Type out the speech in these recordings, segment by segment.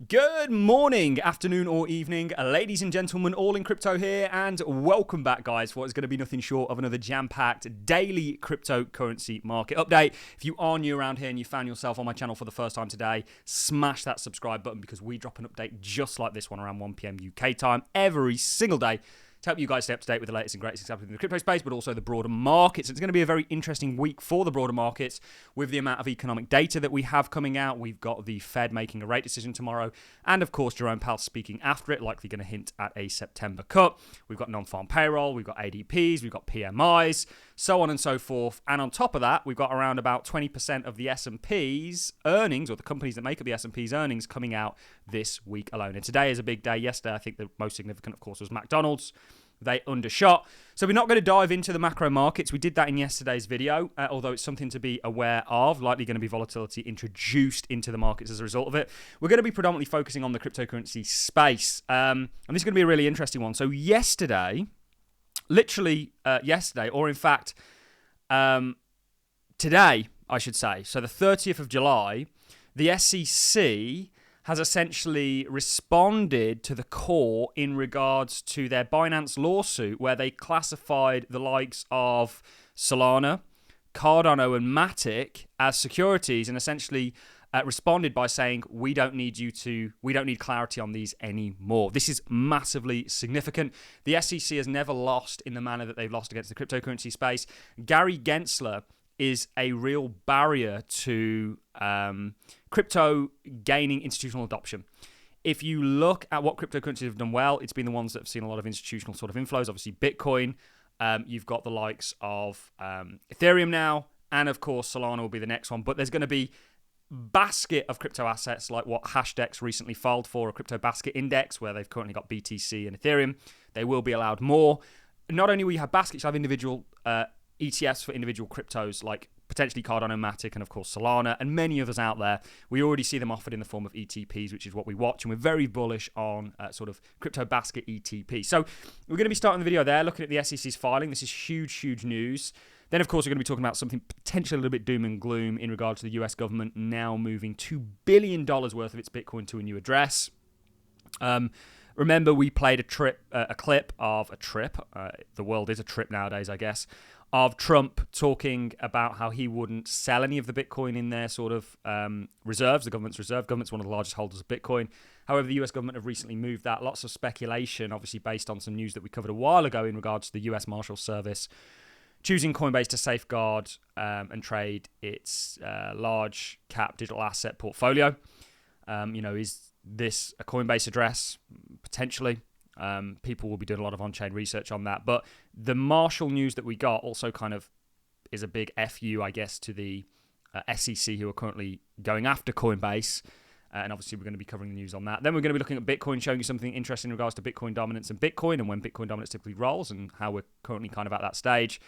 Good morning, afternoon or evening, ladies and gentlemen, Allincrypto here, and welcome back, guys, for what is going to be nothing short of another jam-packed daily cryptocurrency market update. If you are new around here and you found yourself on my channel for the first time today, smash that subscribe button because we drop an update just like this one around 1 p.m. UK time every single day to help you guys stay up to date with the latest and greatest happening in the crypto space, but also the broader markets. It's going to be a very interesting week for the broader markets with the amount of economic data that we have coming out. We've got the Fed making a rate decision tomorrow, and of course, Jerome Powell speaking after it, likely going to hint at a September cut. We've got non-farm payroll, we've got ADPs, we've got PMIs, so on and so forth. And on top of that, we've got around about 20% of the S&P's earnings, or the companies that make up the S&P's earnings, coming out this week alone. And today is a big day. Yesterday, I think the most significant, of course, was McDonald's. They undershot. So we're not going to dive into the macro markets. We did that in yesterday's video, although it's something to be aware of. Likely going to be volatility introduced into the markets as a result of it. We're going to be predominantly focusing on the cryptocurrency space. And this is going to be a really interesting one. So yesterday, literally yesterday, or in fact, today, I should say, so the 30th of July, the SEC has essentially responded to the court in regards to their Binance lawsuit where they classified the likes of Solana, Cardano, and Matic as securities and essentially responded by saying, we don't need clarity on these anymore. This is massively significant. The SEC has never lost in the manner that they've lost against the cryptocurrency space. Gary Gensler is a real barrier to crypto gaining institutional adoption. If you look at what cryptocurrencies have done well, it's been the ones that have seen a lot of institutional sort of inflows. Obviously, Bitcoin. You've got the likes of Ethereum now, and of course, Solana will be the next one. But there's going to be basket of crypto assets like what Hashdex recently filed for, a crypto basket index, where they've currently got BTC and Ethereum. They will be allowed more. Not only will you have baskets, you have individual ETFs for individual cryptos like potentially Cardano, Matic, and of course Solana, and many others out there. We already see them offered in the form of ETPs, which is what we watch, and we're very bullish on sort of crypto basket ETP. So we're going to be starting the video there, looking at the SEC's filing. This is huge news. Then, of course, we're going to be talking about something potentially a little bit doom and gloom in regard to the US government now moving $2 billion worth of its Bitcoin to a new address. Remember, we played a clip of a trip. The world is a trip nowadays, I guess, of Trump talking about how he wouldn't sell any of the Bitcoin in their sort of reserves, the government's reserve. Government's one of the largest holders of Bitcoin. However, the US government have recently moved that. Lots of speculation, obviously based on some news that we covered a while ago in regards to the US Marshal Service choosing Coinbase to safeguard and trade its large cap digital asset portfolio. Is this a Coinbase address? Potentially. People will be doing a lot of on-chain research on that. But the Marshall news that we got also kind of is a big FU, I guess, to the SEC who are currently going after Coinbase. And obviously, we're going to be covering the news on that. Then we're going to be looking at Bitcoin, showing you something interesting in regards to Bitcoin dominance and Bitcoin and when Bitcoin dominance typically rolls and how we're currently kind of at that stage.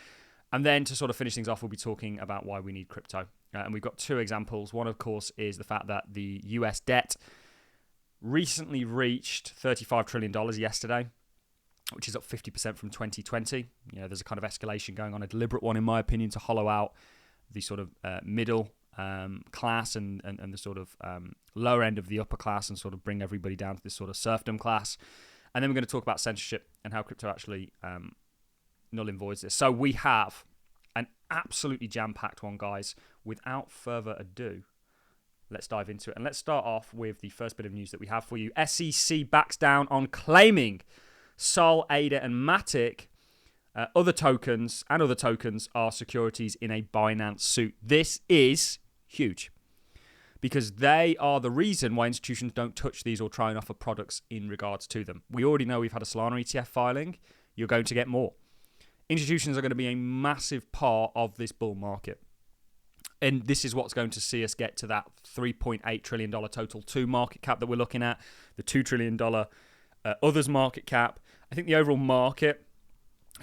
And then to sort of finish things off, we'll be talking about why we need crypto. And we've got two examples. One, of course, is the fact that the US debt recently reached $35 trillion yesterday, which is up 50% from 2020. There's a kind of escalation going on, a deliberate one, in my opinion, to hollow out the sort of middle class and the sort of lower end of the upper class and sort of bring everybody down to this sort of serfdom class. And then we're going to talk about censorship and how crypto actually null and voids this. So we have an absolutely jam-packed one, guys. Without further ado, let's dive into it. And let's start off with the first bit of news that we have for you. SEC backs down on claiming Sol, ADA, and Matic, other tokens are securities in a Binance suit. This is huge because they are the reason why institutions don't touch these or try and offer products in regards to them. We already know we've had a Solana ETF filing. You're going to get more. Institutions are going to be a massive part of this bull market. And this is what's going to see us get to that $3.8 trillion total 2 market cap that we're looking at, the $2 trillion others market cap. I think the overall market,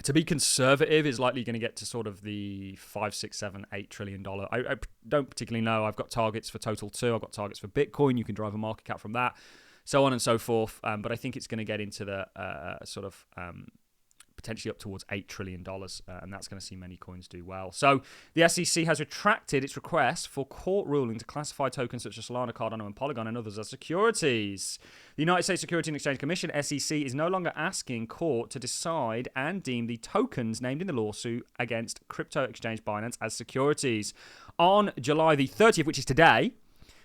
to be conservative, is likely going to get to sort of the $5, 6, 7, $8 trillion. I don't particularly know. I've got targets for total 2. I've got targets for Bitcoin. You can drive a market cap from that, so on and so forth. But I think it's going to get into the potentially up towards $8 trillion, and that's going to see many coins do well. So the SEC has retracted its request for court ruling to classify tokens such as Solana, Cardano, and Polygon and others as securities. The United States Securities and Exchange Commission, SEC, is no longer asking court to decide and deem the tokens named in the lawsuit against crypto exchange Binance as securities. On July the 30th, which is today,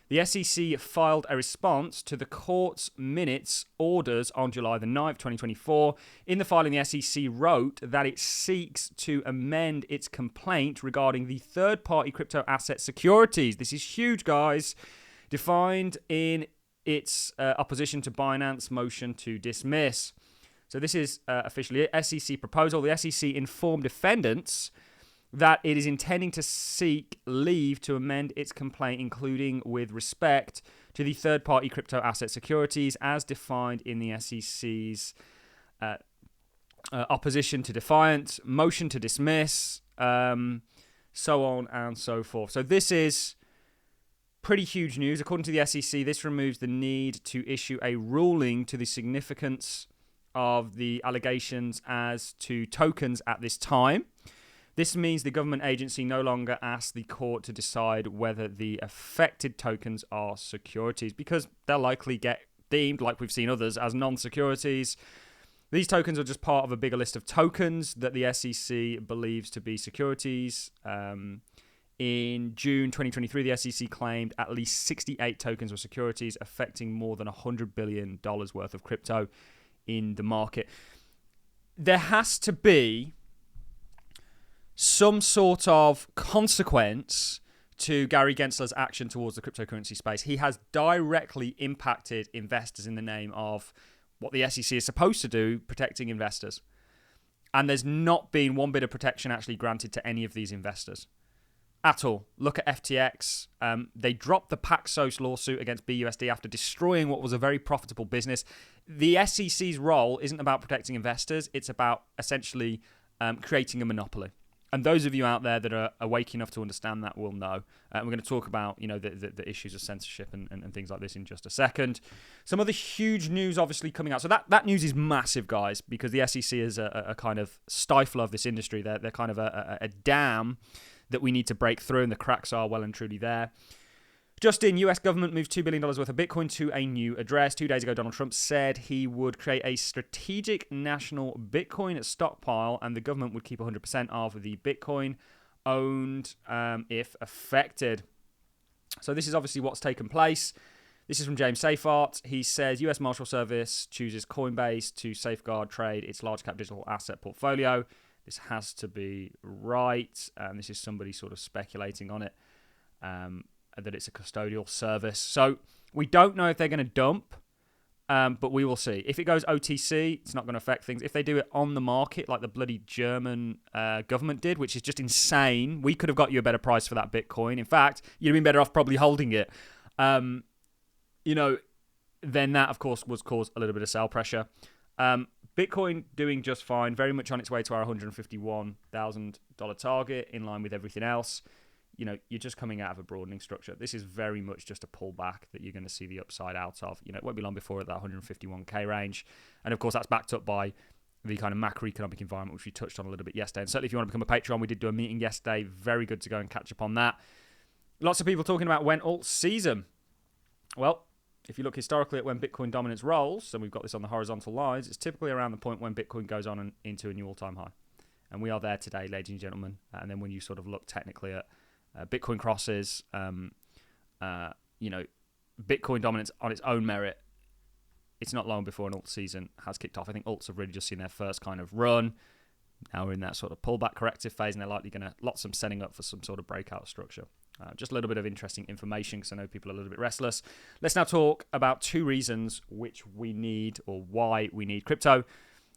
the SEC filed a response to the court's minutes orders on July the 9th, 2024. In the filing, the SEC wrote that it seeks to amend its complaint regarding the third-party crypto asset securities. This is huge, guys. Defined in its opposition to Binance motion to dismiss. So this is officially an SEC proposal. The SEC informed defendants that it is intending to seek leave to amend its complaint, including with respect to the third-party crypto asset securities as defined in the SEC's opposition to defiance, motion to dismiss, so on and so forth. So this is pretty huge news. According to the SEC, this removes the need to issue a ruling to the significance of the allegations as to tokens at this time. This means the government agency no longer asks the court to decide whether the affected tokens are securities, because they'll likely get deemed, like we've seen others, as non-securities. These tokens are just part of a bigger list of tokens that the SEC believes to be securities. In June 2023, the SEC claimed at least 68 tokens were securities, affecting more than $100 billion worth of crypto in the market. There has to be some sort of consequence to Gary Gensler's action towards the cryptocurrency space. He has directly impacted investors in the name of what the SEC is supposed to do, protecting investors. And there's not been one bit of protection actually granted to any of these investors at all. Look at FTX. They dropped the Paxos lawsuit against BUSD after destroying what was a very profitable business. The SEC's role isn't about protecting investors. It's about essentially creating a monopoly. And those of you out there that are awake enough to understand that will know. We're going to talk about, the issues of censorship and things like this in just a second. Some other huge news obviously coming out. So that news is massive, guys, because the SEC is a kind of stifler of this industry. They're kind of a dam that we need to break through, and the cracks are well and truly there. Just in, US government moves $2 billion worth of Bitcoin to a new address. 2 days ago, Donald Trump said he would create a strategic national Bitcoin stockpile, and the government would keep 100% of the Bitcoin owned if affected. So this is obviously what's taken place. This is from James Seyfarth. He says, US Marshal Service chooses Coinbase to safeguard trade its large cap digital asset portfolio. This has to be right. This is somebody sort of speculating on it. That it's a custodial service. So we don't know if they're going to dump, but we will see. If it goes OTC, it's not going to affect things. If they do it on the market, like the bloody German government did, which is just insane, we could have got you a better price for that Bitcoin. In fact, you'd have been better off probably holding it. Then that, of course, would cause a little bit of sell pressure. Bitcoin doing just fine, very much on its way to our $151,000 target, in line with everything else. You're just coming out of a broadening structure. This is very much just a pullback that you're going to see the upside out of. It won't be long before at that 151k range. And of course, that's backed up by the kind of macroeconomic environment, which we touched on a little bit yesterday. And certainly if you want to become a Patreon, we did do a meeting yesterday. Very good to go and catch up on that. Lots of people talking about when alt season. Well, if you look historically at when Bitcoin dominance rolls, and we've got this on the horizontal lines, it's typically around the point when Bitcoin goes on and into a new all-time high. And we are there today, ladies and gentlemen. And then when you sort of look technically at Bitcoin crosses, Bitcoin dominance on its own merit, it's not long before an alt season has kicked off. I think alts have really just seen their first kind of run. Now we're in that sort of pullback corrective phase, and they're likely going to lots of them setting up for some sort of breakout structure. Just a little bit of interesting information because I know people are a little bit restless. Let's now talk about 2 reasons which we need, or why we need crypto.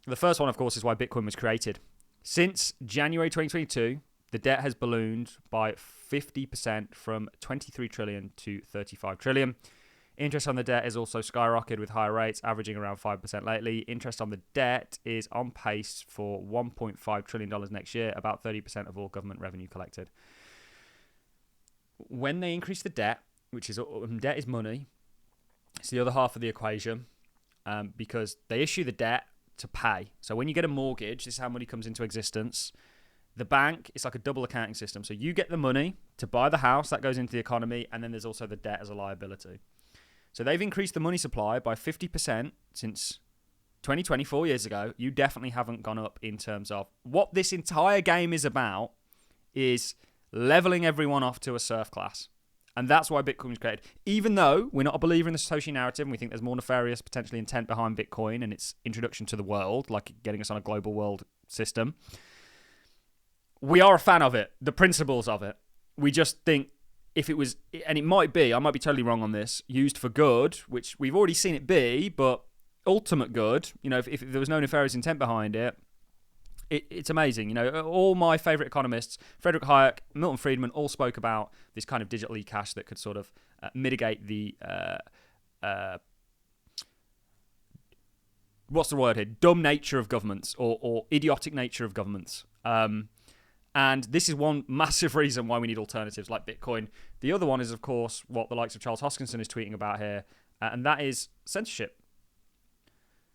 The first one, of course, is why Bitcoin was created. Since January 2022, the debt has ballooned by 50% from 23 trillion to 35 trillion. Interest on the debt is also skyrocketed with higher rates, averaging around 5% lately. Interest on the debt is on pace for $1.5 trillion next year, about 30% of all government revenue collected. When they increase the debt, which is money, it's the other half of the equation, because they issue the debt, to pay. So when you get a mortgage, this is how money comes into existence. The bank, it's like a double accounting system. So you get the money to buy the house, that goes into the economy, and then there's also the debt as a liability. So they've increased the money supply by 50% since 2020, 4 years ago. You definitely haven't gone up in terms of what this entire game is about, is leveling everyone off to a serf class. And that's why Bitcoin was created. Even though we're not a believer in the Satoshi narrative and we think there's more nefarious potentially intent behind Bitcoin and its introduction to the world, like getting us on a global world system, we are a fan of it, the principles of it. We just think if it was, and it might be, I might be totally wrong on this, used for good, which we've already seen it be, but ultimate good, if there was no nefarious intent behind it, it's amazing. All my favorite economists, Frederick Hayek, Milton Friedman, all spoke about this kind of digital e-cash that could sort of mitigate the, what's the word here? Dumb nature of governments or idiotic nature of governments. And this is one massive reason why we need alternatives like Bitcoin. The other one is, of course, what the likes of Charles Hoskinson is tweeting about here, and that is censorship.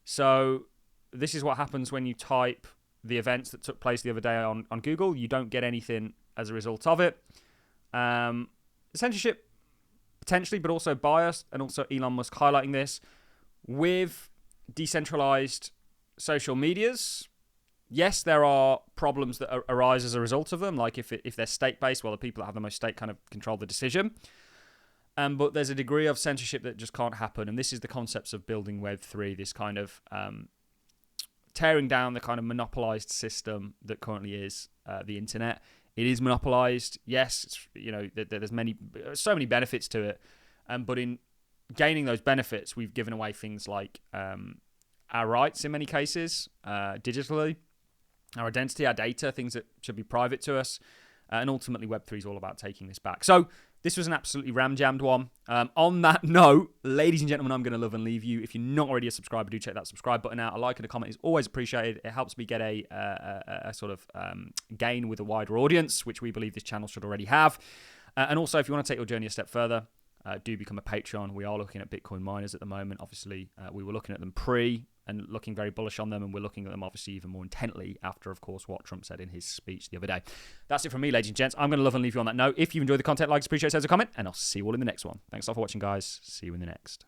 So this is what happens when you type the events that took place the other day on Google. You don't get anything as a result of it. Censorship, potentially, but also bias, and also Elon Musk highlighting this. With decentralized social medias, yes, there are problems that arise as a result of them, like if they're state-based, well, the people that have the most stake kind of control the decision. But there's a degree of censorship that just can't happen, and this is the concepts of building Web3, this kind of tearing down the kind of monopolized system that currently is the internet. It is monopolized. Yes, there's so many benefits to it, but in gaining those benefits, we've given away things like our rights in many cases, digitally, our identity, our data, things that should be private to us, and ultimately Web3 is all about taking this back. So this was an absolutely ram-jammed one. On that note, ladies and gentlemen, I'm going to love and leave you. If you're not already a subscriber, do check that subscribe button out. A like and a comment is always appreciated. It helps me get a sort of gain with a wider audience, which we believe this channel should already have. And also, if you want to take your journey a step further, do become a Patreon. We are looking at Bitcoin miners at the moment. Obviously, we were looking at them and looking very bullish on them, and we're looking at them obviously even more intently after, of course, what Trump said in his speech the other day. That's it from me, ladies and gents. I'm going to love and leave you on that note. If you enjoyed the content, likes, appreciate, says a comment, and I'll see you all in the next one. Thanks a lot for watching, guys. See you in the next.